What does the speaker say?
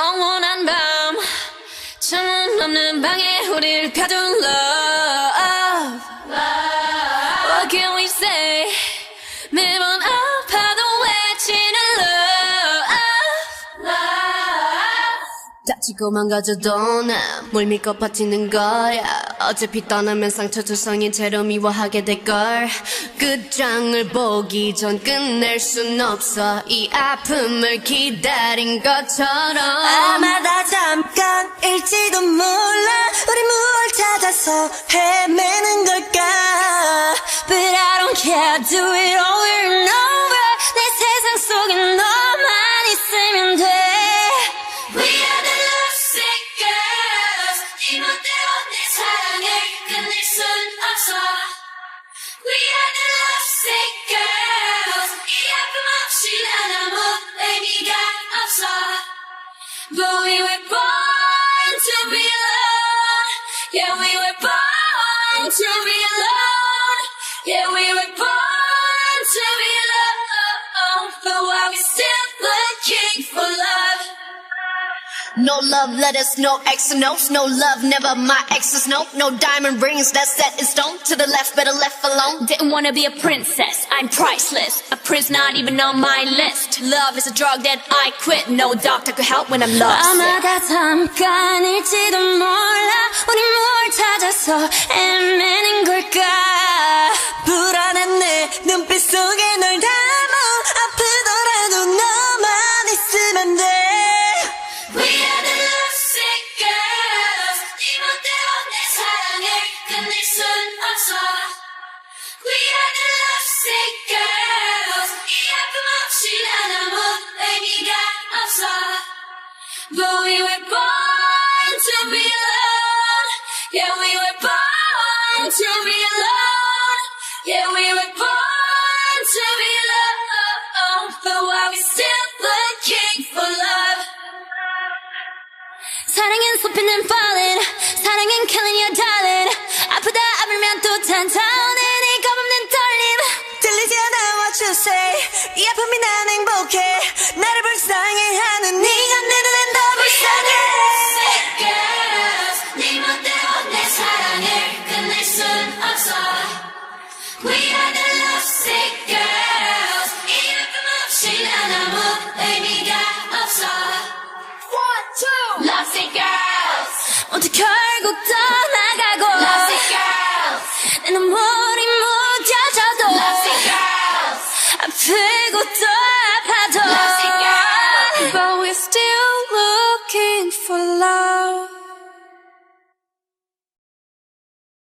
영원한 밤 창문 없는 방에 우릴 가둔 love What can we say 매번 아파도 외치는 love 다치고 망가져도 난뭘 믿고 버티는 거야 어차피 떠나면 상처투성인 채로 미워하게 될걸 끝장을 보기 전 끝낼 순 없어 이 아픔을 기다린 것처럼 아마 다 잠깐일지도 몰라 우리 뭘 찾아서 헤매는 걸까 But I don't care do it over and over 내 세상 속에 너만 있으면 돼 We are the lovesick girls 네 멋대로 내 사랑을 끝낼 순 없어 We are the lovesick girls 이 아픔 없이 난 아무 의미가 없어 But we were born to be alone Yeah we were born to be alone Yeah we were born to be alone But why we still looking for love No love letters, no X and O's, no love, never my exes, no diamond rings that's set in stone, to the left, better left alone. Didn't wanna be a princess, I'm priceless, a prince not even on my list. Love is a drug that I quit, no doctor could help when I'm lovesick. 아마 다 잠깐일지도 몰라, 우리 뭘 찾아서 헤매는 걸까. 불안한 내 눈빛 속에 널 담아, 아프더라도 너만 있으면 돼. We are the lovesick girls 네 멋대로 내 사랑을 끝낼 순 없어 We are the lovesick girls 이 아픔 없이 난 아무 의미가 없어 But we were born to be alone Yeah we were born to be alone Yeah we were born to be alone But why we still looking for love 사랑은 섭피는 falling 사랑은 killing your darling 아프다 아물면 또 탄탄해 네 겁없는 떨림 들리지 않아 what you say 이 아픔이 난 행복해 나를 불쌍해 하는 네가 내 눈엔 더 불쌍해 Sick girls 네 멋대로 내 사랑을 끝낼 순 없어 We are the lovesick girls 이 아픔 없이 난 아무 의미가 없어 Lovesick girls 모두 결국 떠나가고 Lovesick girls 내 눈물이 묻혀져도 Lovesick girls 아프고 또 아파도 Lovesick girls But we're still looking for love